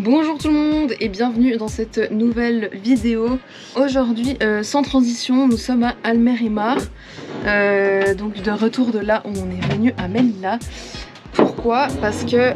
Bonjour tout le monde et bienvenue dans cette nouvelle vidéo. Aujourd'hui, sans transition, nous sommes à Almer-et-Mar, donc de retour de là où on est venu à Melilla. Pourquoi? Parce que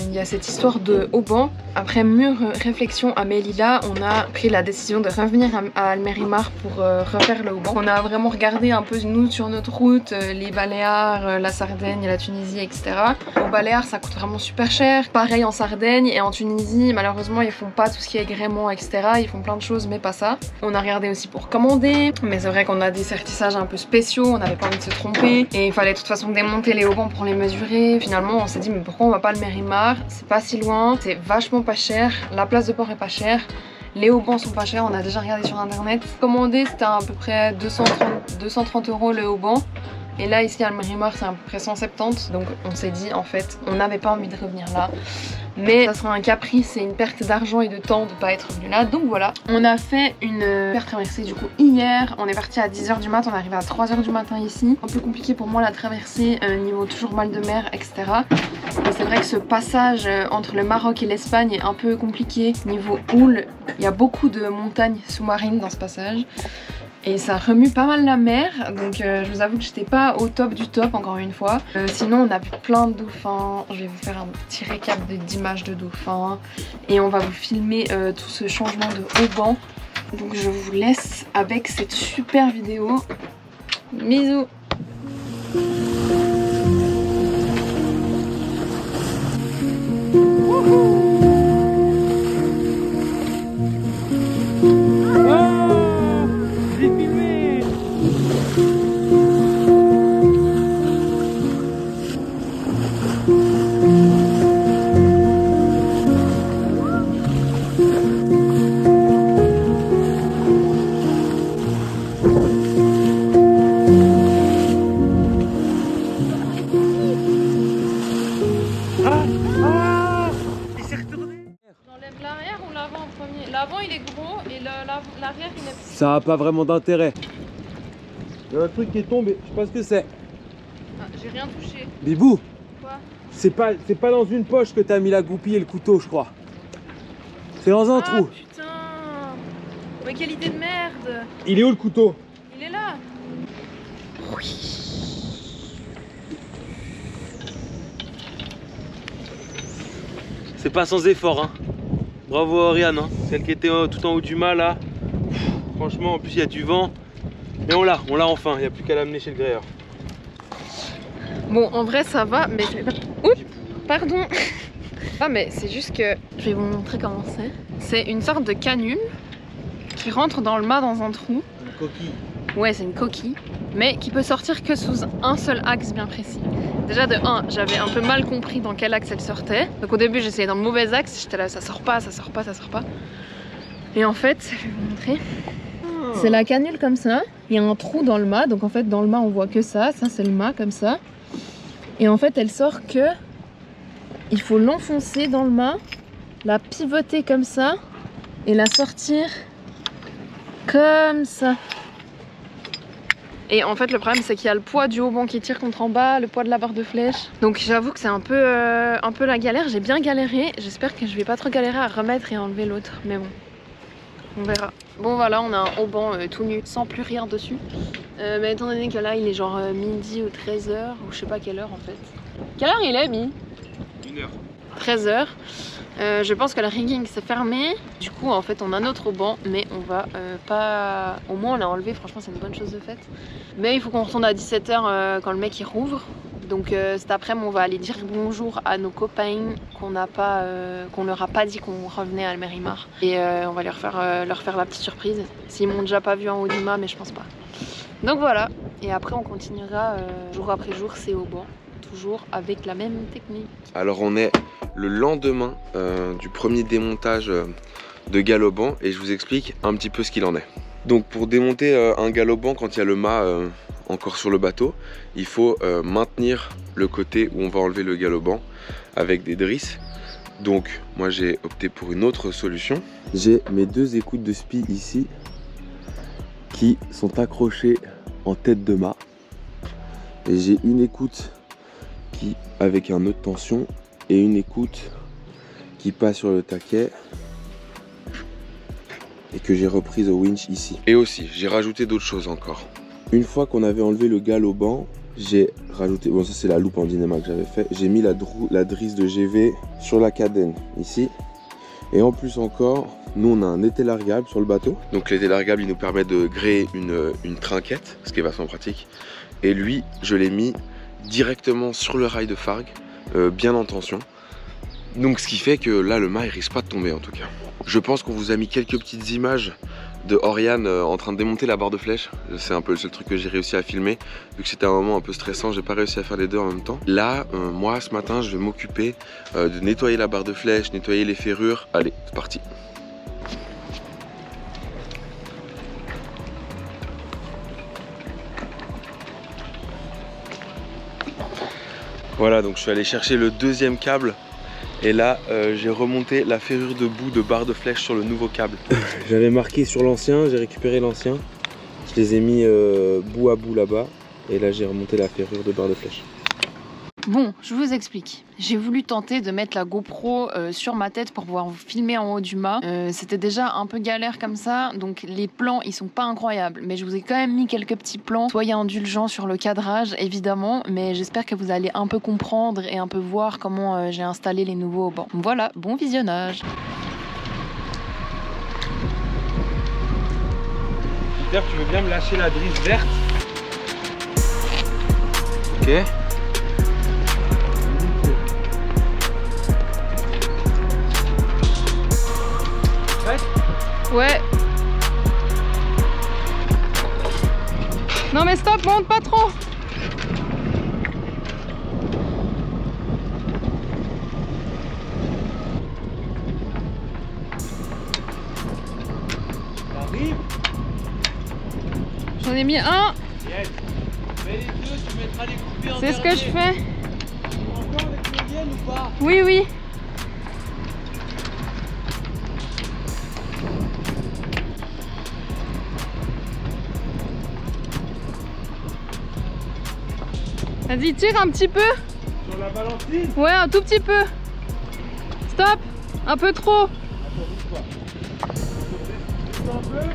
il y a cette histoire de haubans. Après mûre réflexion à Melilla, on a pris la décision de revenir à Almer-et-Mar pour refaire le hauban. On a vraiment regardé un peu nous sur notre route, les Baléares, la Sardaigne, la Tunisie, etc. Aux Baléares ça coûte vraiment super cher. Pareil en Sardaigne et en Tunisie, malheureusement ils font pas tout ce qui est gréement, etc. Ils font plein de choses mais pas ça. On a regardé aussi pour commander, mais c'est vrai qu'on a des sertissages un peu spéciaux, on n'avait pas envie de se tromper et il fallait de toute façon démonter les haubans pour les mesurer. Finalement on s'est dit mais pourquoi on va pas à Almer-et-Mar? C'est pas si loin, c'est vachement pas cher, la place de port est pas chère, les haubans sont pas chers, on a déjà regardé sur internet. Commander c'était à peu près 230 € le hauban. Et là ici à Almer-et-Mar c'est à peu près 170, donc on s'est dit en fait on n'avait pas envie de revenir là. Mais ça sera un caprice et une perte d'argent et de temps de pas être venu là, donc voilà. On a fait une traversée du coup hier, on est parti à 10 h du mat, on est arrivé à 3 h du matin ici. Un peu compliqué pour moi la traversée, niveau toujours mal de mer, etc. Et c'est vrai que ce passage entre le Maroc et l'Espagne est un peu compliqué. Niveau houle, il y a beaucoup de montagnes sous-marines dans ce passage. Et ça remue pas mal la mer, donc je vous avoue que j'étais pas au top du top encore une fois. Sinon on a vu plein de dauphins, je vais vous faire un petit récap d'images de dauphins. Et on va vous filmer tout ce changement de hauban. Donc je vous laisse avec cette super vidéo. Bisous. L'arrière ou l'avant en premier? L'avant il est gros et l'arrière il est petit. Ça a pas vraiment d'intérêt. Il y a un truc qui est tombé, je sais pas ce que c'est. Ah, j'ai rien touché. Bibou, Quoi? c'est pas dans une poche que t'as mis la goupille et le couteau, je crois. C'est dans un trou. Putain. Mais quelle idée de merde. Il est où le couteau? Il est là. Oui. C'est pas sans effort, hein. Bravo Oriane, hein. Celle qui était tout en haut du mât là. Franchement, en plus il y a du vent. Mais on l'a enfin, il n'y a plus qu'à l'amener chez le gréeur. Bon, en vrai ça va, mais oups, pardon. Ah mais c'est juste que je vais vous montrer comment c'est. C'est une sorte de canule qui rentre dans le mât dans un trou. Une coquille. Ouais, c'est une coquille, mais qui peut sortir que sous un seul axe bien précis. Déjà de 1, j'avais un peu mal compris dans quel axe elle sortait. Donc au début j'essayais dans le mauvais axe, j'étais là ça sort pas, ça sort pas, ça sort pas. Et en fait, je vais vous montrer. C'est la canule comme ça, il y a un trou dans le mât, donc en fait dans le mât on voit que ça c'est le mât comme ça. Et en fait elle sort que, il faut l'enfoncer dans le mât, la pivoter comme ça et la sortir comme ça. Et en fait le problème c'est qu'il y a le poids du hauban qui tire contre en bas, le poids de la barre de flèche. Donc j'avoue que c'est un peu la galère, j'ai bien galéré. J'espère que je vais pas trop galérer à remettre et enlever l'autre, mais bon, on verra. Bon voilà, on a un hauban tout nu, sans plus rien dessus. Mais étant donné que là il est genre midi ou 13 h, ou je sais pas quelle heure en fait. Quelle heure il est, Mi? 1 h. 13 h. Je pense que la rigging s'est fermée. Du coup en fait on a notre hauban, mais on va pas... Au moins on l'a enlevé, franchement c'est une bonne chose de faite. Mais il faut qu'on retourne à 17 h quand le mec il rouvre. Donc cet après-midi on va aller dire bonjour à nos copains qu'on leur a pas dit qu'on revenait à Almer-et-Mar. Et on va leur faire la petite surprise. S'ils m'ont déjà pas vu en haut du mât, mais je pense pas. Donc voilà, et après on continuera jour après jour ces haubans, toujours avec la même technique. Alors on est le lendemain du premier démontage de galoban et je vous explique un petit peu ce qu'il en est. Donc pour démonter un galoban quand il y a le mât encore sur le bateau, il faut maintenir le côté où on va enlever le galoban avec des drisses. Donc moi j'ai opté pour une autre solution. J'ai mes 2 écoutes de spi ici qui sont accrochées en tête de mât. Et j'ai une écoute qui avec un nœud de tension et une écoute qui passe sur le taquet et que j'ai reprise au winch ici. Et aussi, j'ai rajouté d'autres choses encore. Une fois qu'on avait enlevé le galopant, j'ai rajouté, bon ça c'est la loupe en dynama que j'avais fait, j'ai mis la drisse de GV sur la cadène ici. Et en plus encore, nous on a un étai largable sur le bateau. Donc l'étai largable il nous permet de gréer une trinquette, ce qui est vachement pratique. Et lui, je l'ai mis directement sur le rail de Fargue, bien en tension. Donc ce qui fait que là le mât il risque pas de tomber en tout cas. Je pense qu'on vous a mis quelques petites images de Oriane en train de démonter la barre de flèche. C'est un peu le seul truc que j'ai réussi à filmer. Vu que c'était un moment un peu stressant, j'ai pas réussi à faire les deux en même temps. Là, moi ce matin, je vais m'occuper de nettoyer la barre de flèche, nettoyer les ferrures. Allez, c'est parti. Voilà, donc je suis allé chercher le deuxième câble. Et là, j'ai remonté la ferrure de bout de barre de flèche sur le nouveau câble. J'avais marqué sur l'ancien, j'ai récupéré l'ancien. Je les ai mis bout à bout là-bas. Et là, j'ai remonté la ferrure de barre de flèche. Bon, je vous explique. J'ai voulu tenter de mettre la GoPro sur ma tête pour pouvoir vous filmer en haut du mât. C'était déjà un peu galère comme ça, donc les plans ils sont pas incroyables. Mais je vous ai quand même mis quelques petits plans. Soyez indulgents sur le cadrage évidemment, mais j'espère que vous allez un peu comprendre et un peu voir comment j'ai installé les nouveaux haubans. Voilà, bon visionnage. Peter, tu veux bien me lâcher la drisse verte? Ok. Ouais. Non mais stop, monte pas trop. T'arrives? J'en ai mis un. Yes. Mets les deux, tu mettras les coupés en C'est ce que je fais. Encore avec l'éolienne ou pas? Oui, oui. Vas-y, tire un petit peu. Sur la balancine? Ouais, un tout petit peu. Stop. Un peu trop. Attends, bouge pas. Un peu.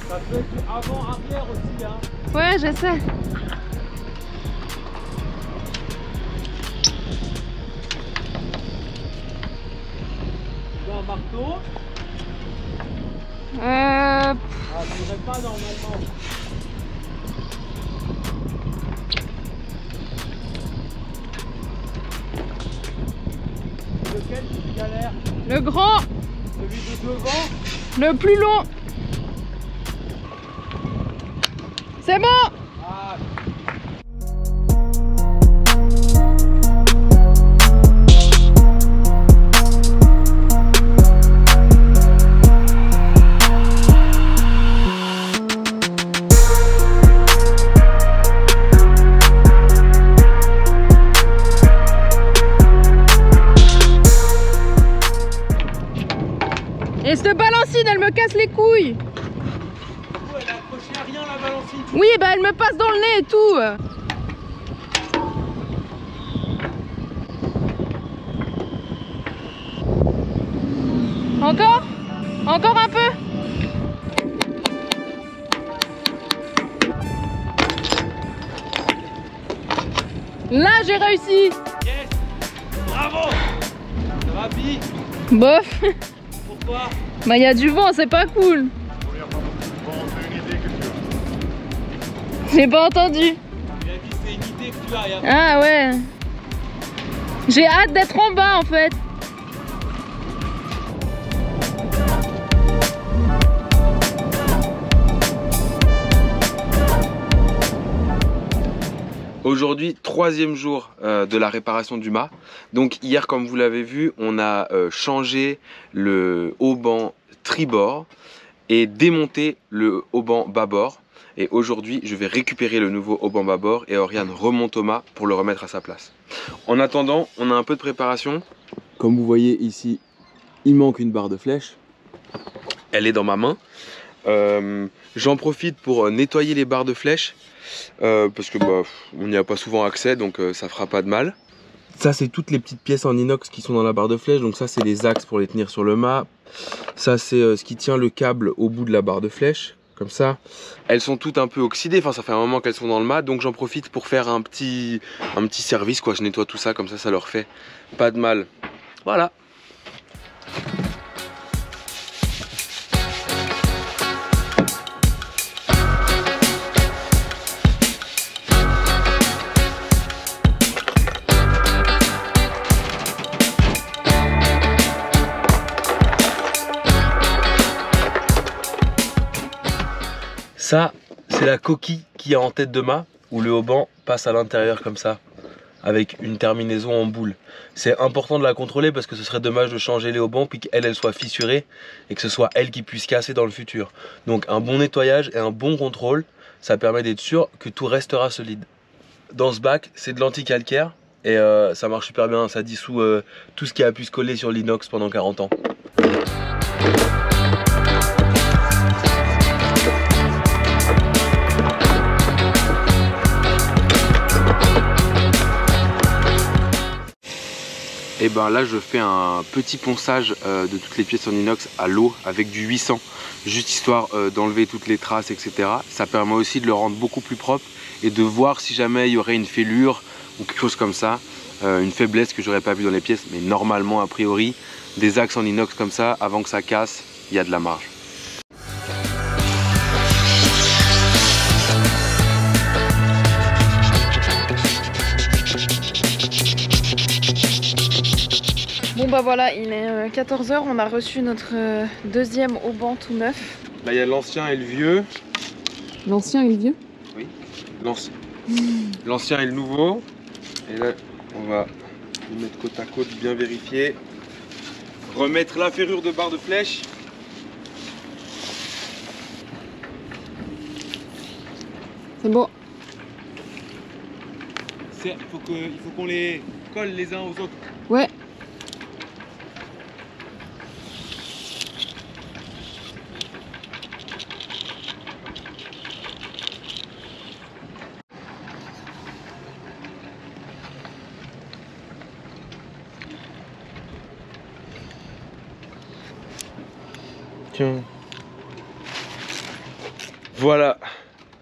Ça peut être avant-arrière aussi, hein. Ouais, j'essaie. Tu veux un marteau? Euh... Ah, tu devrais pas normalement. Lequel tu galères? Le grand. Celui de devant? Le plus long. C'est bon. Ah. Et cette balancine, elle me casse les couilles. Oh, elle est accrochée à rien la balancine. Oui, bah elle me passe dans le nez et tout. Encore? Encore un peu? Là, j'ai réussi. Yes. Bravo. Ça va, Bi? Bof. Pourquoi? Bah, il y a du vent, c'est pas cool. J'ai pas entendu. Il a dit c'est une idée que tu as. Hein. Ah ouais. J'ai hâte d'être en bas en fait. Aujourd'hui, troisième jour de la réparation du mât. Donc hier, comme vous l'avez vu, on a changé le haubans tribord et démonté le haubans bâbord. Et aujourd'hui, je vais récupérer le nouveau haubans bâbord et Oriane remonte au mât pour le remettre à sa place. En attendant, on a un peu de préparation. Comme vous voyez ici, il manque une barre de flèche. Elle est dans ma main. J'en profite pour nettoyer les barres de flèche. parce que bah, on n'y a pas souvent accès, donc ça fera pas de mal. Ça, c'est toutes les petites pièces en inox qui sont dans la barre de flèche. Donc ça, c'est les axes pour les tenir sur le mât. Ça, c'est ce qui tient le câble au bout de la barre de flèche, comme ça. Elles sont toutes un peu oxydées, enfin ça fait un moment qu'elles sont dans le mât, donc j'en profite pour faire un petit service, quoi. Je nettoie tout ça, comme ça leur fait pas de mal. Voilà. Ça, c'est la coquille qui est en tête de mât, où le haubans passe à l'intérieur comme ça, avec une terminaison en boule. C'est important de la contrôler parce que ce serait dommage de changer les haubans puis qu'elle soit fissurée et que ce soit elle qui puisse casser dans le futur. Donc un bon nettoyage et un bon contrôle, ça permet d'être sûr que tout restera solide. Dans ce bac, c'est de l'anti-calcaire et ça marche super bien, ça dissout tout ce qui a pu se coller sur l'inox pendant 40 ans. Et ben là je fais un petit ponçage de toutes les pièces en inox à l'eau avec du 800, juste histoire d'enlever toutes les traces, etc. Ça permet aussi de le rendre beaucoup plus propre et de voir si jamais il y aurait une fêlure ou quelque chose comme ça, une faiblesse que j'aurais pas vu dans les pièces, mais normalement a priori des axes en inox comme ça, avant que ça casse, il y a de la marge. Bon bah voilà, il est 14 h, on a reçu notre deuxième haubans tout neuf. Là il y a l'ancien et le vieux. L'ancien et le vieux? Oui, l'ancien et le nouveau. Et là on va les mettre côte à côte, bien vérifier. Remettre la ferrure de barre de flèche. C'est bon. Il faut qu'on les colle les uns aux autres. Ouais. Tiens. Voilà,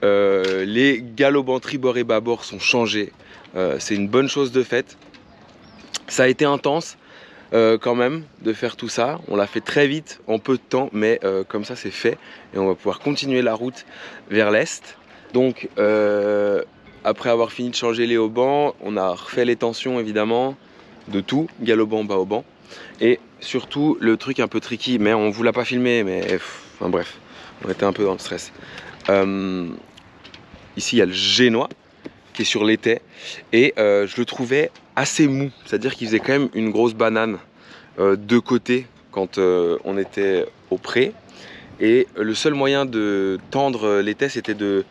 les galopants tribord et bâbord sont changés. C'est une bonne chose de fait. Ça a été intense quand même de faire tout ça. On l'a fait très vite, en peu de temps, mais comme ça c'est fait. Et on va pouvoir continuer la route vers l'est. Donc après avoir fini de changer les haubans, on a refait les tensions évidemment, de tout, galopant, bâbord. Et surtout le truc un peu tricky, mais on vous l'a pas filmé, mais enfin bref, on était un peu dans le stress. Ici il y a le génois qui est sur l'étai et je le trouvais assez mou, c'est-à-dire qu'il faisait quand même une grosse banane de côté quand on était au pré. Et le seul moyen de tendre l'étai, c'était de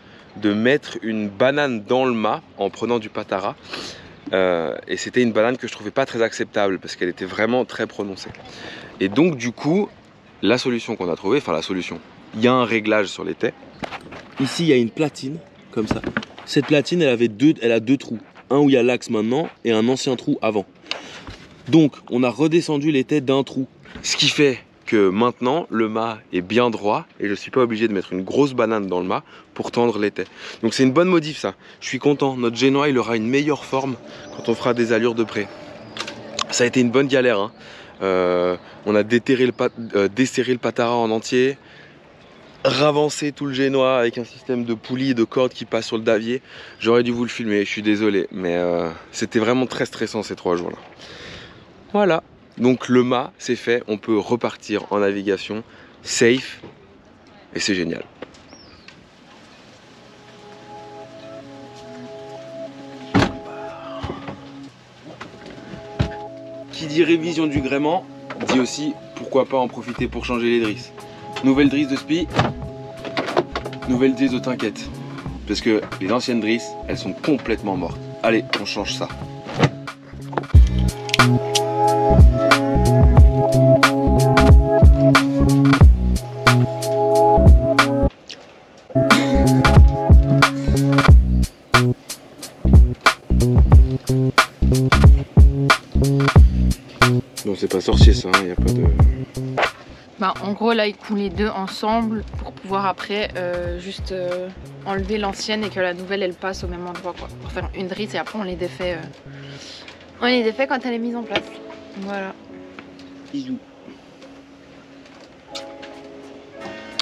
mettre une banane dans le mât en prenant du patara. Et c'était une banane que je trouvais pas très acceptable parce qu'elle était vraiment très prononcée. Et donc du coup, la solution qu'on a trouvée, enfin la solution, il y a un réglage sur l'étai. Ici il y a une platine comme ça. Cette platine elle a deux trous, un où il y a l'axe maintenant et un ancien trou avant. Donc on a redescendu l'étai d'un trou, ce qui fait que maintenant le mât est bien droit et je suis pas obligé de mettre une grosse banane dans le mât pour tendre l'étai. Donc c'est une bonne modif ça, je suis content. Notre génois il aura une meilleure forme quand on fera des allures de près. Ça a été une bonne galère hein. On a desserré le patara en entier, ravancer tout le génois avec un système de poulies et de cordes qui passe sur le davier. J'aurais dû vous le filmer, je suis désolé, mais c'était vraiment très stressant ces 3 jours là. Voilà, donc le mât c'est fait, on peut repartir en navigation safe et c'est génial. Qui dit révision du gréement dit aussi pourquoi pas en profiter pour changer les drisses. Nouvelle drisse de spi, nouvelle drisse de tinquette. Parce que les anciennes drisses, elles sont complètement mortes. Allez, on change ça. Non, c'est pas sorcier ça, il n'y a pas de... Bah, en gros, là, ils coulent les deux ensemble pour pouvoir après juste enlever l'ancienne et que la nouvelle elle passe au même endroit, quoi. Pour faire une drisse et après on les défait. On les défait quand elle est mise en place. Voilà. Bisous.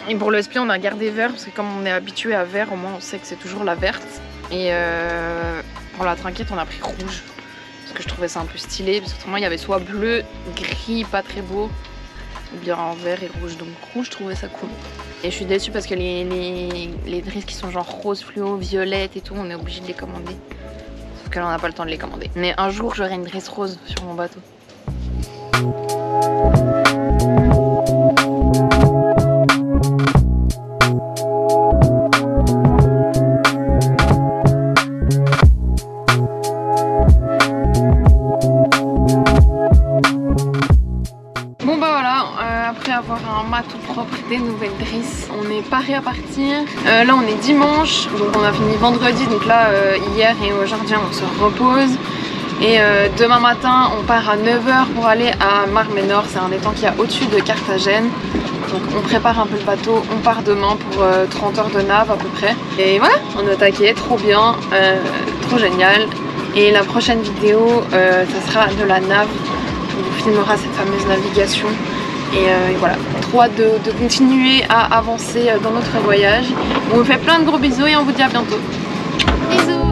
Et pour le split, on a gardé vert parce que comme on est habitué à vert, au moins on sait que c'est toujours la verte. Et pour la trinquette, on a pris rouge parce que je trouvais ça un peu stylé. Parce que autrement, il y avait soit bleu, gris, pas très beau, ou bien en vert et rouge. Donc rouge, je trouvais ça cool. Et je suis déçue parce que les drisses qui sont genre rose fluo, violette et tout, on est obligé de les commander. Sauf que là, on n'a pas le temps de les commander. Mais un jour, j'aurai une drisse rose sur mon bateau. Après avoir un mât tout propre, des nouvelles drisses, on est paré à partir. Là on est dimanche, donc on a fini vendredi, donc là hier et aujourd'hui on se repose. Et demain matin on part à 9 h pour aller à Mar Menor, c'est un étang qui est au-dessus de Carthagène. Donc on prépare un peu le bateau, on part demain pour 30 heures de nav à peu près. Et voilà, on est au taquet, trop bien, trop génial. Et la prochaine vidéo, ça sera de la nav, on vous filmera cette fameuse navigation. Et voilà, trop hâte de continuer à avancer dans notre voyage. On vous fait plein de gros bisous et on vous dit à bientôt. Bisous.